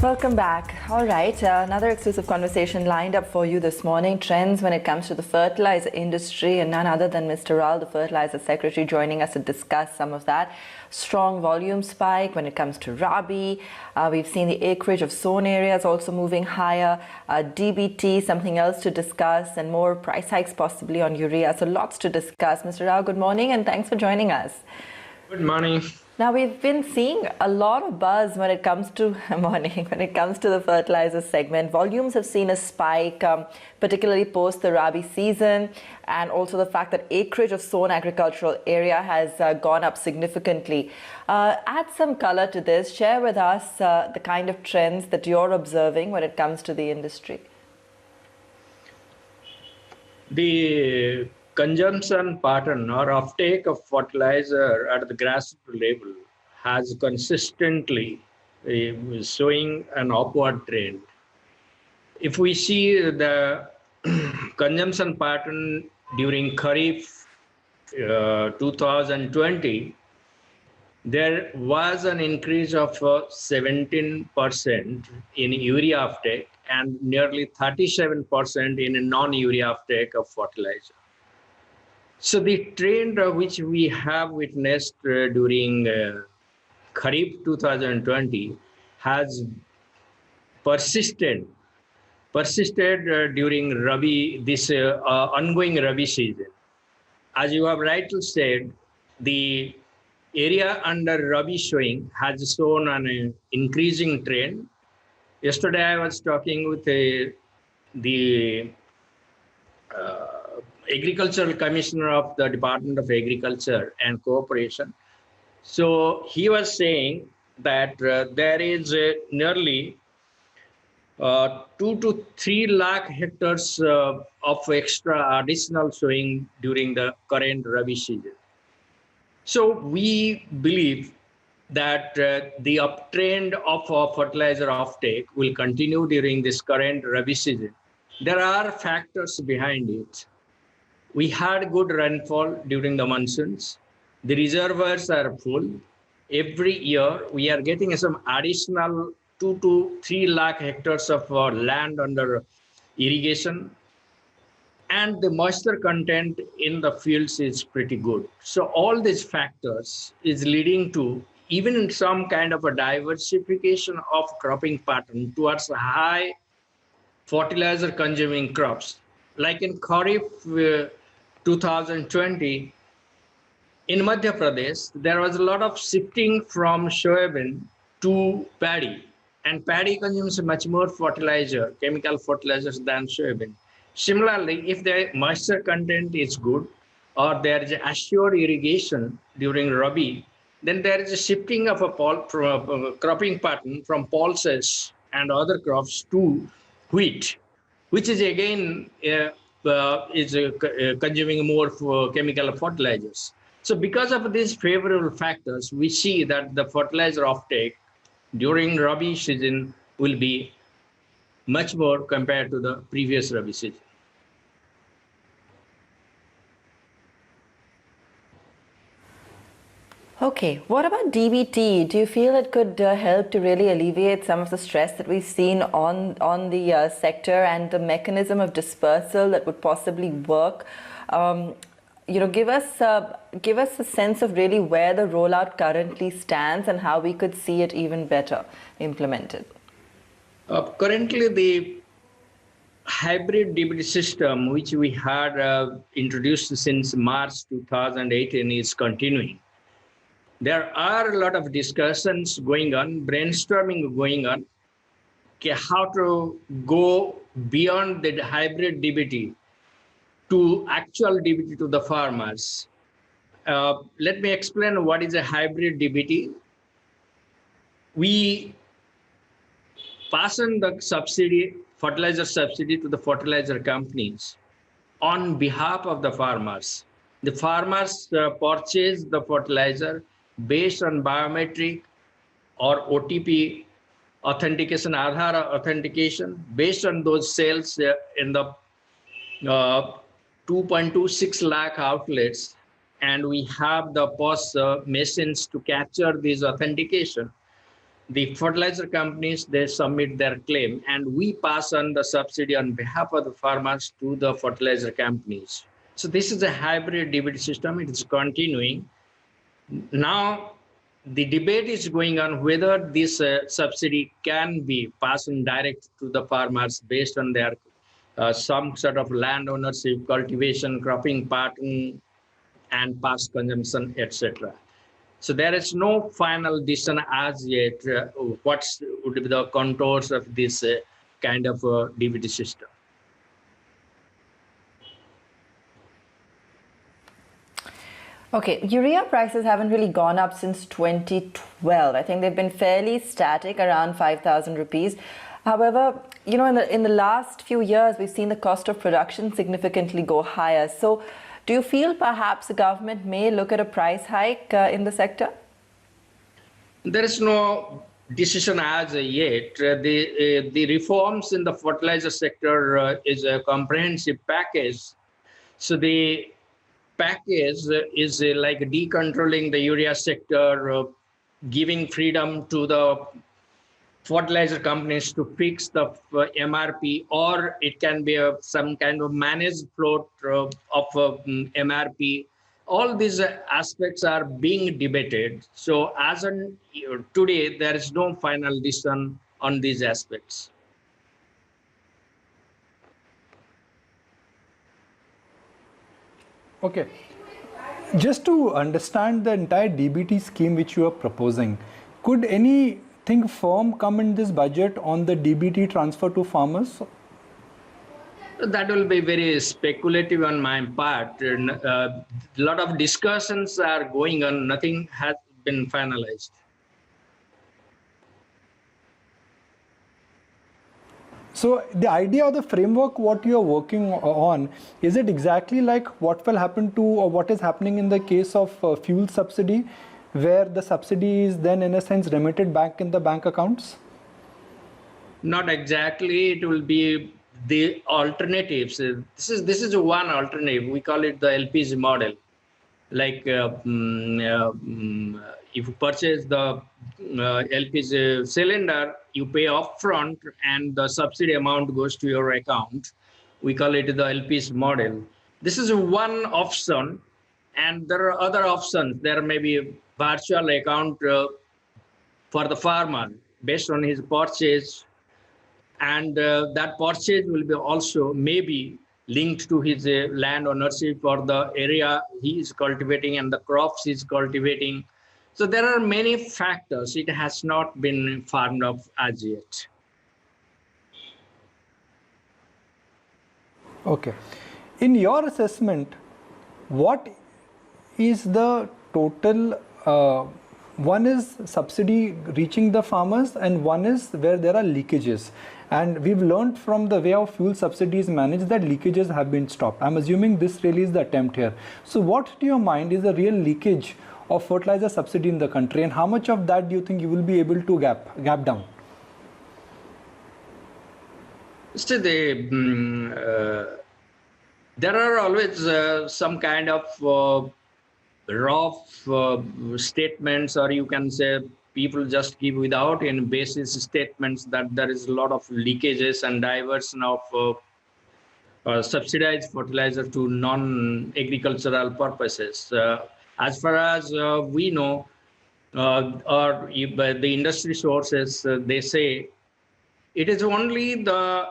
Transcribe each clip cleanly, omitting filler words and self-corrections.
Welcome back. All right, another exclusive conversation lined up for you this morning. Trends when it comes to the fertilizer industry, and none other than Mr. Roul, the Fertilizer Secretary, joining us to discuss some of that. Strong volume spike when it comes to Rabi. We've seen the acreage of sown areas also moving higher. DBT, something else to discuss, and more price hikes possibly on urea. So lots to discuss. Mr. Roul, good morning, and thanks for joining us. Good morning. Now, we've been seeing a lot of buzz when it comes to the fertilizer segment. Volumes have seen a spike, particularly post the Rabi season, and also the fact that acreage of sown agricultural area has gone up significantly. Add some color to this. Share with us the kind of trends that you're observing when it comes to the industry. The consumption pattern or uptake of fertilizer at the grassroots level has consistently showing an upward trend. If we see the consumption pattern during Kharif 2020, there was an increase of 17% in urea uptake and nearly 37% in non-urea uptake of fertilizer. So the trend which we have witnessed during Kharif 2020 has persisted during Rabi, this ongoing Rabi season. As you have rightly said, the area under Rabi sowing has shown an increasing trend. Yesterday, I was talking with the Agricultural Commissioner of the Department of Agriculture and Cooperation. So he was saying that there is nearly 2 to 3 lakh hectares of extra additional sowing during the current Rabi season. So we believe that the uptrend of fertilizer offtake will continue during this current Rabi season. There are factors behind it. We had good rainfall during the monsoons. The reservoirs are full. Every year, we are getting some additional 2 to 3 lakh hectares of land under irrigation. And the moisture content in the fields is pretty good. So all these factors is leading to even some kind of a diversification of cropping pattern towards high fertilizer consuming crops. Like in Kharif 2020, in Madhya Pradesh, there was a lot of shifting from soybean to paddy, and paddy consumes much more fertilizer, chemical fertilizers than soybean. Similarly, if the moisture content is good or there is assured irrigation during Rabi, then there is a shifting of a cropping pattern from pulses and other crops to wheat, which is again consuming more chemical fertilizers. So because of these favorable factors, we see that the fertilizer offtake during Rabi season will be much more compared to the previous Rabi season. Okay, what about DBT? Do you feel it could help to really alleviate some of the stress that we've seen on the sector, and the mechanism of dispersal that would possibly work? Give us a sense of really where the rollout currently stands and how we could see it even better implemented. Currently, the hybrid DBT system, which we had introduced since March 2018, is continuing. There are a lot of discussions going on, brainstorming going on, how to go beyond the hybrid DBT to actual DBT to the farmers. Let me explain what is a hybrid DBT. We pass on the subsidy, fertilizer subsidy, to the fertilizer companies on behalf of the farmers. The farmers purchase the fertilizer based on biometric or OTP authentication, Aadhaar authentication. Based on those sales in the 2.26 lakh outlets, and we have the POS machines to capture this authentication. the fertilizer companies, they submit their claim, and we pass on the subsidy on behalf of the farmers to the fertilizer companies. So this is a hybrid debit system. It is continuing. Now, the debate is going on whether this subsidy can be passed on direct to the farmers based on their some sort of land ownership, cultivation, cropping pattern, and past consumption, etc. So there is no final decision as yet. What would be the contours of this kind of DBT system? Okay, urea prices haven't really gone up since 2012. I think they've been fairly static around 5,000 rupees. However, you know, in the last few years, we've seen the cost of production significantly go higher. So do you feel perhaps the government may look at a price hike in the sector? There is no decision as yet. The reforms in the fertilizer sector is a comprehensive package. So the package is like decontrolling the urea sector, giving freedom to the fertilizer companies to fix the MRP, or it can be some kind of managed float of MRP. All these aspects are being debated. So as on today, there is no final decision on these aspects. Okay. Just to understand the entire DBT scheme which you are proposing, could anything firm come in this budget on the DBT transfer to farmers? That will be very speculative on my part. A lot of discussions are going on. Nothing has been finalized. So the idea of the framework, what you are working on, is it exactly like what will happen to, or what is happening in the case of fuel subsidy, where the subsidy is then in a sense remitted back in the bank accounts? Not exactly. It will be the alternatives. This is one alternative. We call it the LPG model. Like if you purchase the LPG cylinder, you pay upfront and the subsidy amount goes to your account. We call it the LPG model. This is one option, and there are other options. There may be a virtual account for the farmer based on his purchase, and that purchase will be also maybe linked to his land ownership or the area he is cultivating and the crops he is cultivating. So there are many factors. It has not been farmed up as yet. Okay. In your assessment, what is the total, one is subsidy reaching the farmers and one is where there are leakages. And we've learned from the way how fuel subsidies managed that leakages have been stopped. I'm assuming this really is the attempt here. So what to your mind is the real leakage of fertilizer subsidy in the country, and how much of that do you think you will be able to gap down? So there are always some kind of rough statements, or you can say people just give without any basis statements that there is a lot of leakages and diversion of subsidized fertilizer to non-agricultural purposes. As far as we know, or the industry sources, they say it is only the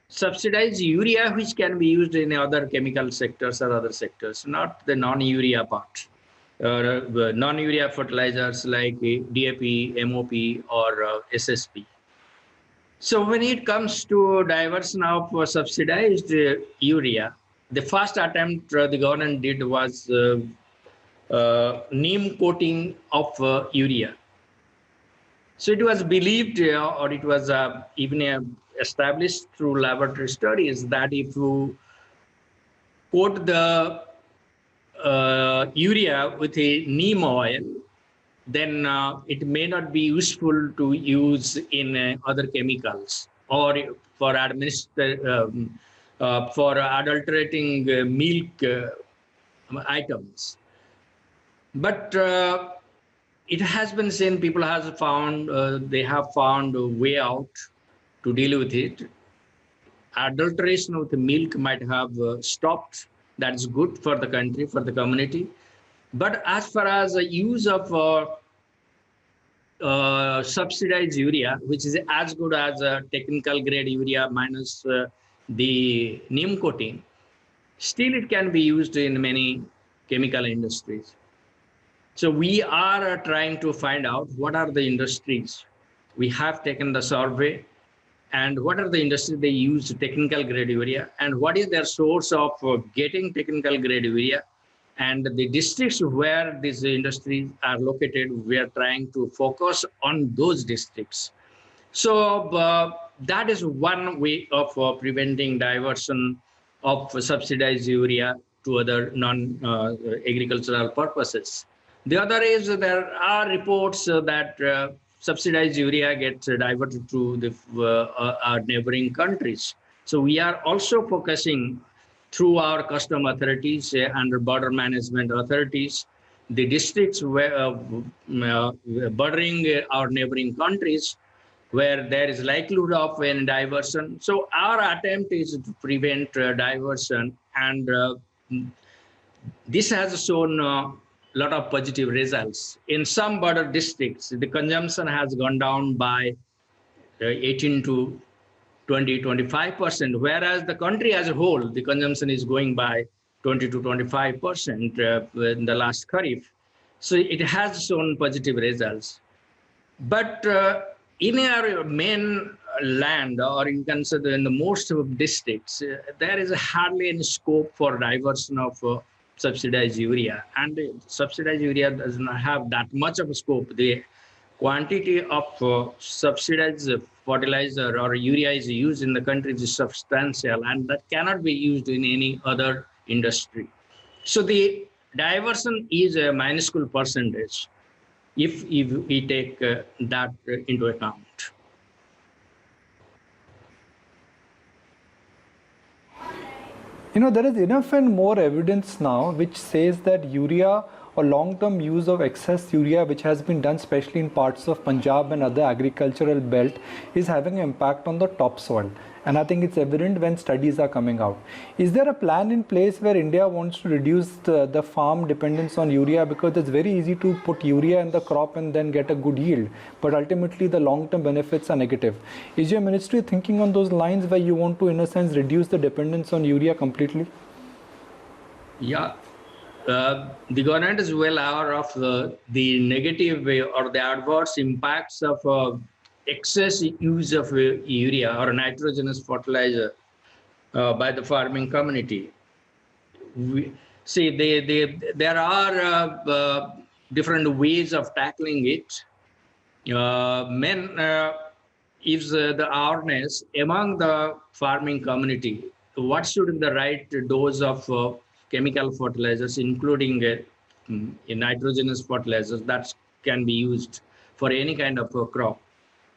subsidized urea which can be used in other chemical sectors or other sectors, not the non-urea part. Non-urea fertilizers like DAP, MOP, or SSP. So when it comes to diversion of subsidized urea, the first attempt the government did was neem coating of urea. So it was believed, or it was even established through laboratory studies, that if you coat the urea with a neem oil, then it may not be useful to use in other chemicals or for for adulterating milk items. But it has been seen, people have found, they have found a way out to deal with it. Adulteration of the milk might have stopped. That's good for the country, for the community. But as far as the use of subsidized urea, which is as good as technical grade urea minus the neem coating, still it can be used in many chemical industries. So we are trying to find out what are the industries. We have taken the survey, and what are the industries they use technical grade urea, and what is their source of getting technical grade urea, and the districts where these industries are located, we are trying to focus on those districts. So that is one way of preventing diversion of subsidized urea to other non-agricultural purposes. The other is there are reports that subsidized urea gets diverted to our neighboring countries. So we are also focusing through our custom authorities and border management authorities, the districts where bordering our neighboring countries, where there is likelihood of a diversion. So our attempt is to prevent diversion, and this has shown a lot of positive results. In some border districts, the consumption has gone down by 18 to 20-25%, whereas the country as a whole, the consumption is going by 20 to 25% in the last Kharif. So it has shown positive results. But in our main land, or you can say in the most of districts, there is hardly any scope for diversion of subsidized urea. And subsidized urea does not have that much of a scope. The quantity of subsidized fertilizer or urea is used in the country is substantial, and that cannot be used in any other industry. So the diversion is a minuscule percentage if we take that into account. You know, there is enough and more evidence now which says that urea or long-term use of excess urea, which has been done especially in parts of Punjab and other agricultural belt, is having an impact on the topsoil. And I think it's evident when studies are coming out. Is there a plan in place where India wants to reduce the farm dependence on urea? Because it's very easy to put urea in the crop and then get a good yield, but ultimately the long-term benefits are negative. Is your ministry thinking on those lines where you want to, in a sense, reduce the dependence on urea completely? Yeah. The government is well aware of the negative or the adverse impacts of excess use of urea or nitrogenous fertilizer by the farming community. There are different ways of tackling it. Is the awareness among the farming community, what should be the right dose of chemical fertilizers, including nitrogenous fertilizers that can be used for any kind of a crop.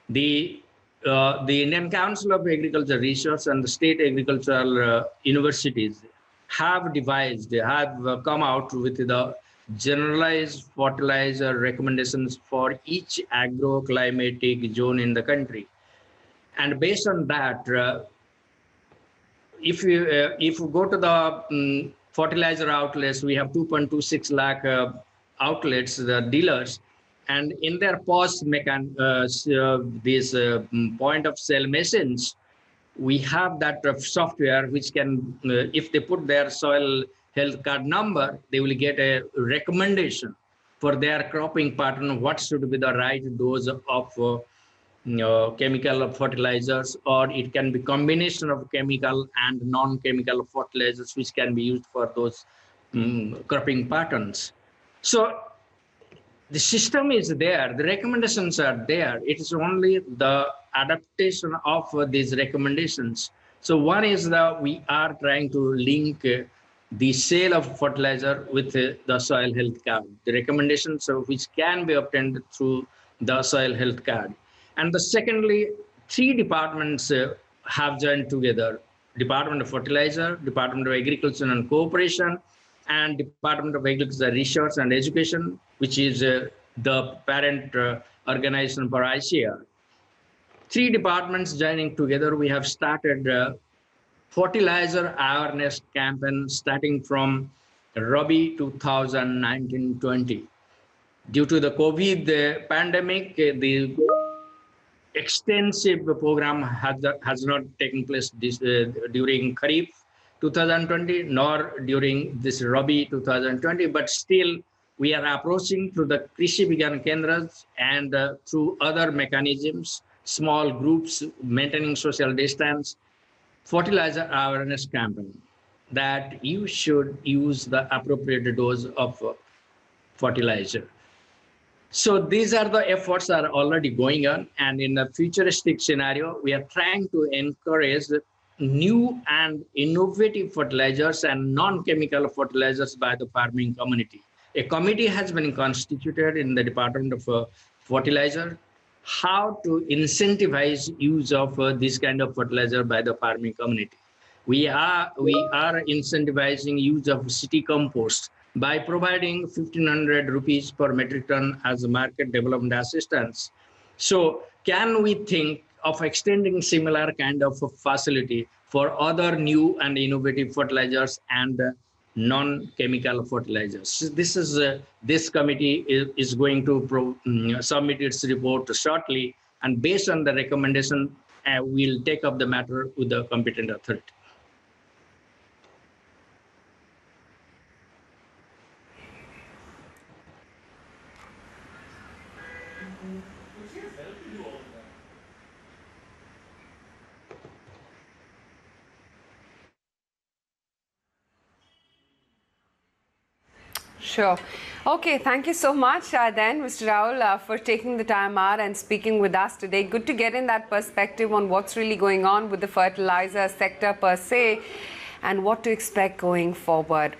The Indian Council of Agricultural Research and the state agricultural universities have come out with the generalized fertilizer recommendations for each agroclimatic zone in the country. And based on that, if you go to the fertilizer outlets, we have 2.26 lakh outlets, the dealers, and in their POS these point of sale machines, we have that software which can, if they put their soil health card number, they will get a recommendation for their cropping pattern, what should be the right dose of chemical fertilizers, or it can be combination of chemical and non-chemical fertilizers which can be used for those cropping patterns. So the system is there, the recommendations are there. It is only the adaptation of these recommendations. So one is that we are trying to link the sale of fertilizer with the soil health card, the recommendations of which can be obtained through the soil health card. And the secondly, three departments have joined together: Department of Fertilizer, Department of Agriculture and Cooperation, and Department of Agriculture Research and Education, which is the parent organization for ICR. Three departments joining together, we have started fertilizer awareness campaign starting from Rabi 2019-20. Due to the COVID pandemic, the extensive program has not taken place during Kharif 2020 nor during this Rabi 2020, but still we are approaching through the Krishi Vigyan Kendras and through other mechanisms, small groups maintaining social distance, fertilizer awareness campaign that you should use the appropriate dose of fertilizer. So these are the efforts that are already going on, and in a futuristic scenario, we are trying to encourage new and innovative fertilizers and non-chemical fertilizers by the farming community. A committee has been constituted in the Department of Fertilizer, how to incentivize use of this kind of fertilizer by the farming community. We are incentivizing use of city compost by providing 1,500 rupees per metric ton as a market development assistance. So can we think of extending similar kind of facility for other new and innovative fertilizers and non-chemical fertilizers? This committee is going to submit its report shortly, and based on the recommendation, we'll take up the matter with the competent authority. Sure. Okay, thank you so much then, Mr. Roul, for taking the time out and speaking with us today. Good to get in that perspective on what's really going on with the fertilizer sector per se and what to expect going forward.